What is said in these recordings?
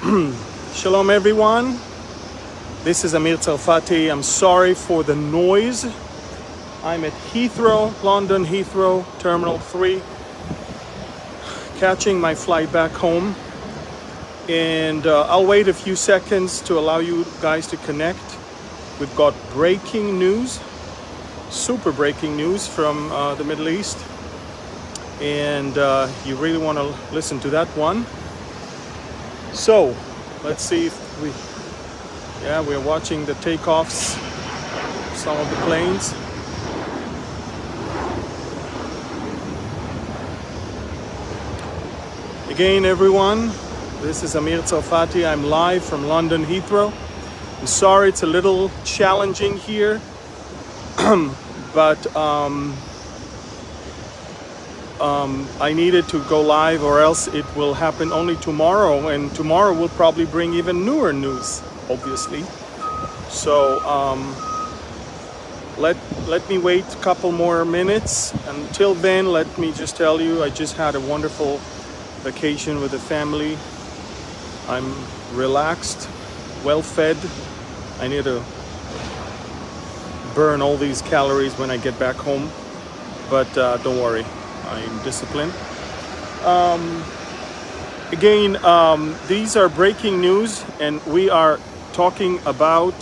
Shalom everyone, this is Amir Tsarfati. I'm sorry for the noise. I'm at Heathrow, London Heathrow, Terminal 3, catching my flight back home. And I'll wait a few seconds to allow you guys to connect. We've got breaking news, super breaking news from the Middle East. And you really want to listen to that one. So let's see if we're watching the takeoffs, some of the planes. Again, everyone, this is Amir Tsarfati. I'm live from London Heathrow. I'm sorry it's a little challenging here, but I needed to go live, or else it will happen only tomorrow, and tomorrow will probably bring even newer news, obviously. So let me wait a couple more minutes. Until then, let me just tell you, I just had a wonderful vacation with the family. I'm relaxed, well fed. I need to burn all these calories when I get back home, but don't worry, I'm disciplined. Again, these are breaking news, and we are talking about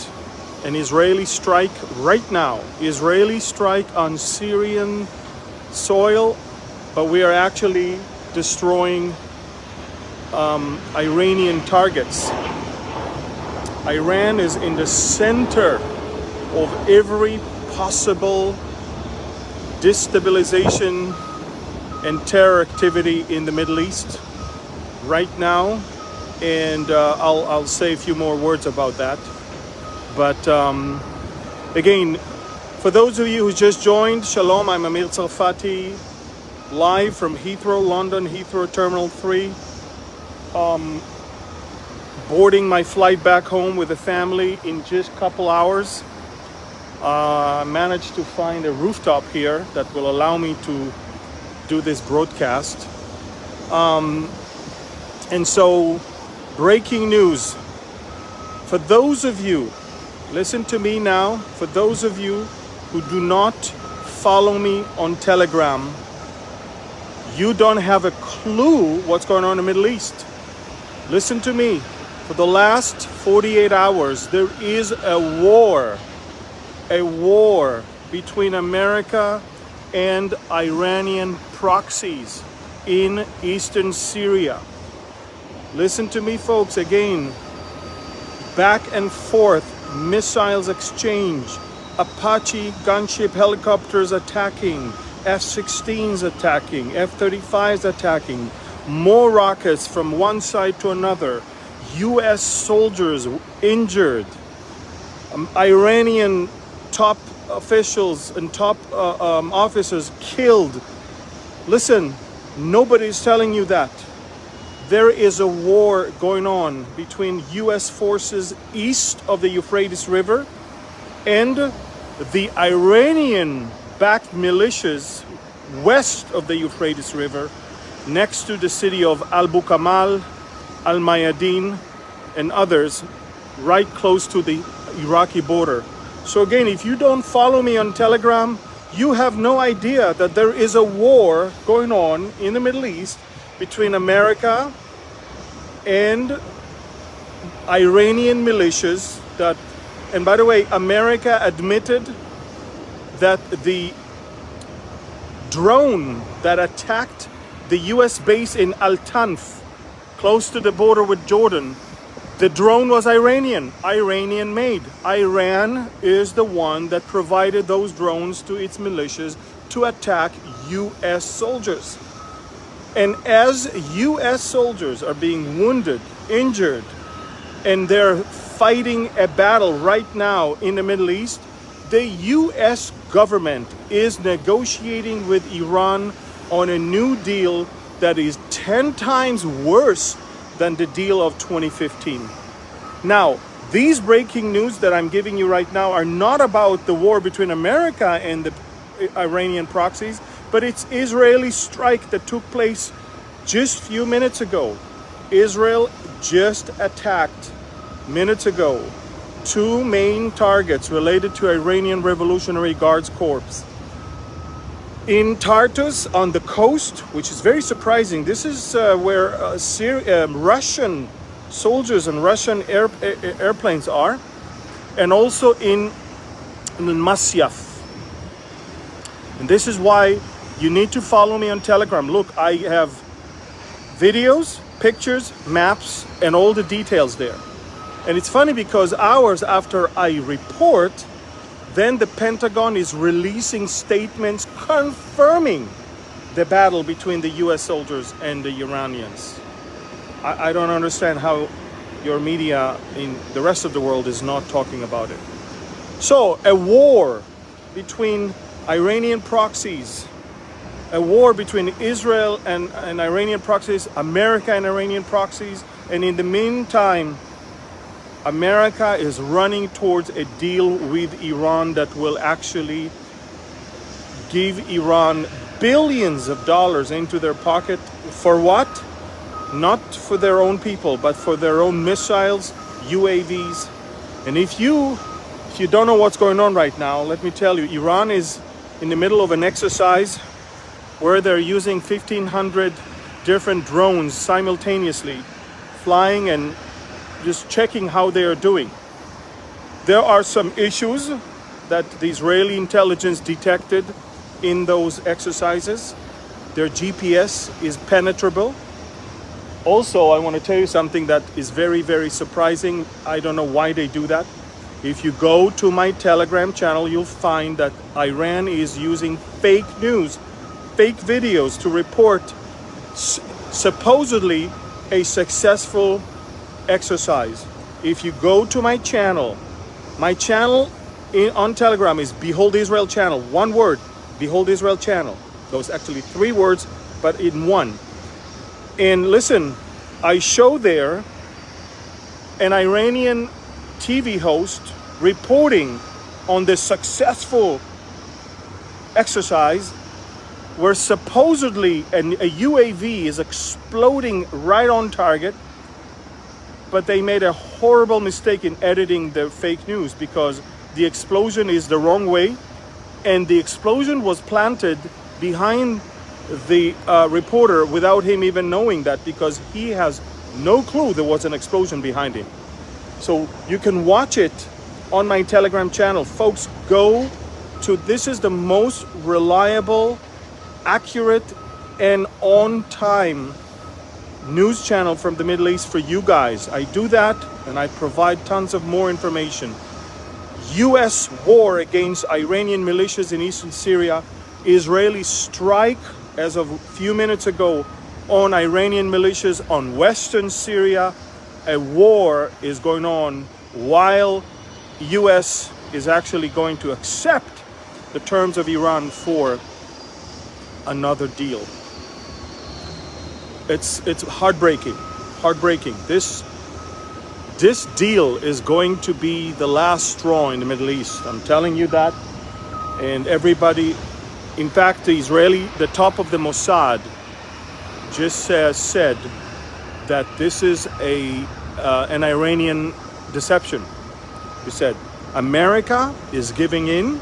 an Israeli strike right now. Israeli strike on Syrian soil, but we are actually destroying Iranian targets. Iran is in the center of every possible destabilization and terror activity in the Middle East right now, and I'll say a few more words about that. But again, for those of you who just joined, Shalom, I'm Amir Tsarfati, live from Heathrow, London Heathrow Terminal 3, boarding my flight back home with the family in just a couple hours. I managed to find a rooftop here that will allow me to do this broadcast. And so, breaking news. For those of you, listen to me now, for those of you who do not follow me on Telegram, you don't have a clue what's going on in the Middle East. Listen to me. For the last 48 hours, there is a war between America and Iranian proxies in eastern Syria. Listen to me, folks, again. Back and forth, missiles exchange, Apache gunship helicopters attacking, F-16s attacking, F-35s attacking, more rockets from one side to another, US soldiers injured, Iranian top officials and top officers killed. Listen, nobody's telling you that. There is a war going on between US forces east of the Euphrates River and the Iranian-backed militias west of the Euphrates River, next to the city of Al-Bukamal, Al-Mayadin, and others, right close to the Iraqi border. So again, if you don't follow me on Telegram, you have no idea that there is a war going on in the Middle East between America and Iranian militias that, and by the way, America admitted that the drone that attacked the US base in Al-Tanf, close to the border with Jordan, the drone was Iranian made. Iran is the one that provided those drones to its militias to attack US soldiers. And as US soldiers are being wounded, injured, and they're fighting a battle right now in the Middle East, the US government is negotiating with Iran on a new deal that is 10 times worse than the deal of 2015. Now, these breaking news that I'm giving you right now are not about the war between America and the Iranian proxies, but it's Israeli strike that took place just a few minutes ago. Israel just attacked minutes ago 2 main targets related to Iranian Revolutionary Guards Corps. In Tartus on the coast, which is very surprising. This is where Russian soldiers and Russian airplanes are, and also in Masyaf. And this is why you need to follow me on Telegram. Look, I have videos, pictures, maps, and all the details there. And it's funny because hours after I report, then the Pentagon is releasing statements confirming the battle between the US soldiers and the Iranians. I don't understand how your media in the rest of the world is not talking about it. So, a war between Iranian proxies, a war between Israel and Iranian proxies, America and Iranian proxies, and in the meantime, America is running towards a deal with Iran that will actually give Iran billions of dollars into their pocket. For what? Not for their own people, but for their own missiles, UAVs. And if you don't know what's going on right now, let me tell you, Iran is in the middle of an exercise where they're using 1,500 different drones simultaneously, flying and just checking how they are doing. There are some issues that the Israeli intelligence detected in those exercises. Their GPS is penetrable. Also, I want to tell you something that is very, very surprising. I don't know why they do that. If you go to my Telegram channel, you'll find that Iran is using fake news, fake videos to report supposedly a successful exercise. If you go to my channel on Telegram is Behold Israel Channel. One word, Behold Israel Channel. Those actually 3 words, but in one. And listen, I show there an Iranian TV host reporting on the successful exercise where supposedly a UAV is exploding right on target, but they made a horrible mistake in editing the fake news because the explosion is the wrong way, and the explosion was planted behind the reporter without him even knowing that, because he has no clue there was an explosion behind him. So you can watch it on my Telegram channel. Folks, go to, this is the most reliable, accurate, and on-time news channel from the Middle East for you guys. I do that and I provide tons of more information. US war against Iranian militias in eastern Syria. Israeli strike as of a few minutes ago on Iranian militias on western Syria. A war is going on while US is actually going to accept the terms of Iran for another deal. It's heartbreaking. This deal is going to be the last straw in the Middle East. I'm telling you that. And everybody, in fact, the top of the Mossad just said that this is an Iranian deception. He said, America is giving in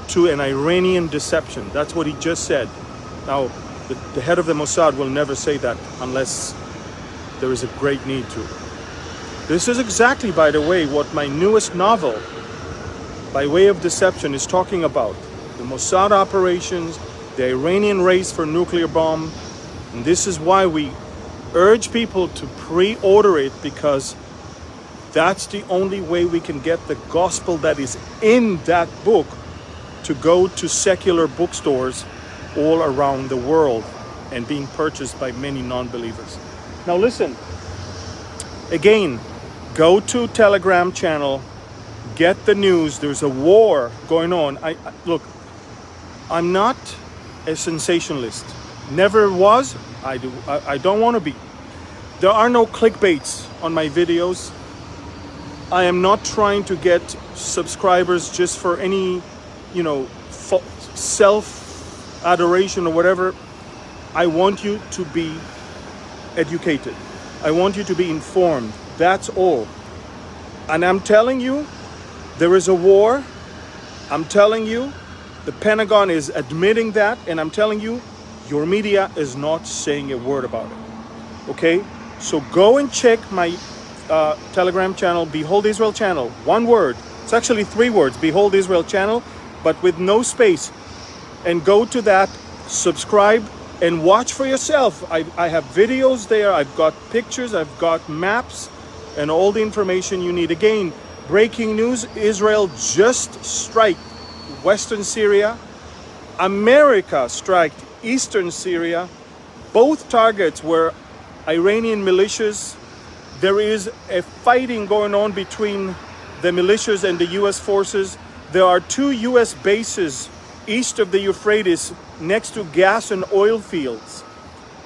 to an Iranian deception. That's what he just said. Now, the head of the Mossad will never say that unless there is a great need to. This is exactly, by the way, what my newest novel, By Way of Deception, is talking about. The Mossad operations, the Iranian race for nuclear bomb. And this is why we urge people to pre-order it, because that's the only way we can get the gospel that is in that book to go to secular bookstores all around the world and being purchased by many non-believers. Now listen, again, go to Telegram channel, get the news. There's a war going on. Look, I'm not a sensationalist. Never was. I don't want to be. There are no clickbaits on my videos. I am not trying to get subscribers just for any, self-adoration or whatever. I want you to be educated. I want you to be informed. That's all. And I'm telling you, there is a war. I'm telling you, the Pentagon is admitting that, and I'm telling you, your media is not saying a word about it. Okay? So go and check my Telegram channel, Behold Israel channel. One word. It's actually 3 words, Behold Israel channel, but with no space. And go to that, subscribe, and watch for yourself. I have videos there, I've got pictures, I've got maps, and all the information you need. Again, breaking news, Israel just striked Western Syria. America struck Eastern Syria. Both targets were Iranian militias. There is a fighting going on between the militias and the US forces. There are 2 US bases east of the Euphrates next to gas and oil fields.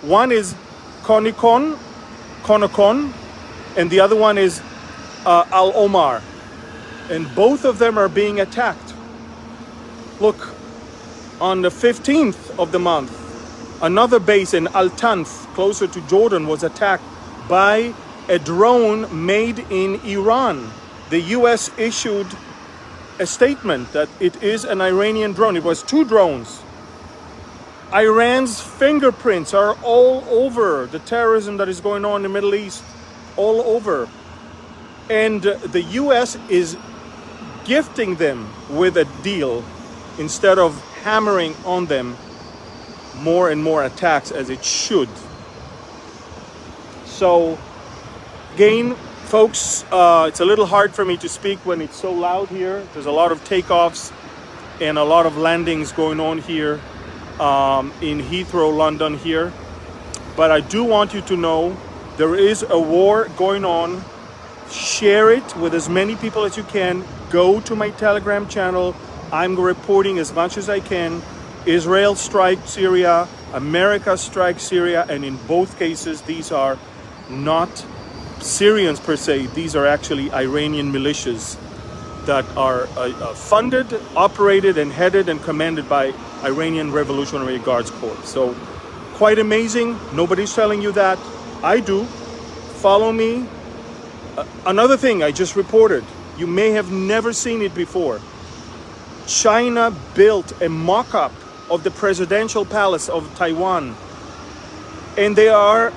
One is Konokon, and the other one is Al Omar. And both of them are being attacked. Look, on the 15th of the month, another base in Al Tanf, closer to Jordan, was attacked by a drone made in Iran. The US issued a statement that it is an Iranian drone. It was 2 drones. Iran's fingerprints are all over the terrorism that is going on in the Middle East, all over. And the US is gifting them with a deal instead of hammering on them more and more attacks as it should. So again, folks, it's a little hard for me to speak when it's so loud here. There's a lot of takeoffs and a lot of landings going on here in Heathrow, London here. But I do want you to know there is a war going on. Share it with as many people as you can. Go to my Telegram channel. I'm reporting as much as I can. Israel strikes Syria, America strikes Syria, and in both cases, these are not Syrians per se. These are actually Iranian militias that are funded, operated, and headed and commanded by Iranian Revolutionary Guards Corps. So quite amazing. Nobody's telling you that. I do. Follow me. Another thing I just reported, you may have never seen it before. China built a mock-up of the presidential palace of Taiwan, and they are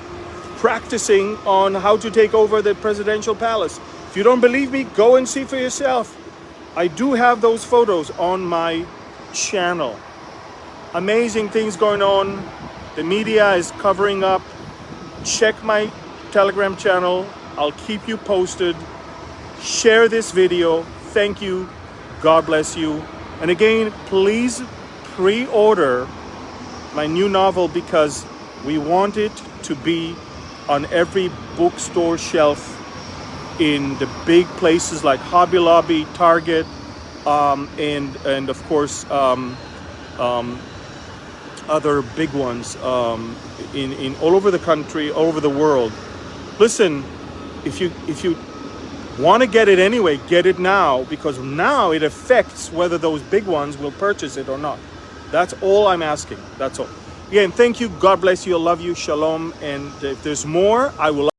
practicing on how to take over the presidential palace. If you don't believe me, go and see for yourself. I do have those photos on my channel. Amazing things going on. The media is covering up. Check my Telegram channel. I'll keep you posted. Share this video. Thank you. God bless you. And again, please pre-order my new novel because we want it to be on every bookstore shelf in the big places like Hobby Lobby, Target, and of course other big ones in all over the country, all over the world. Listen, if you want to get it anyway, get it now, because now it affects whether those big ones will purchase it or not. That's all I'm asking. That's all. Again, thank you. God bless you. I love you. Shalom. And if there's more, I will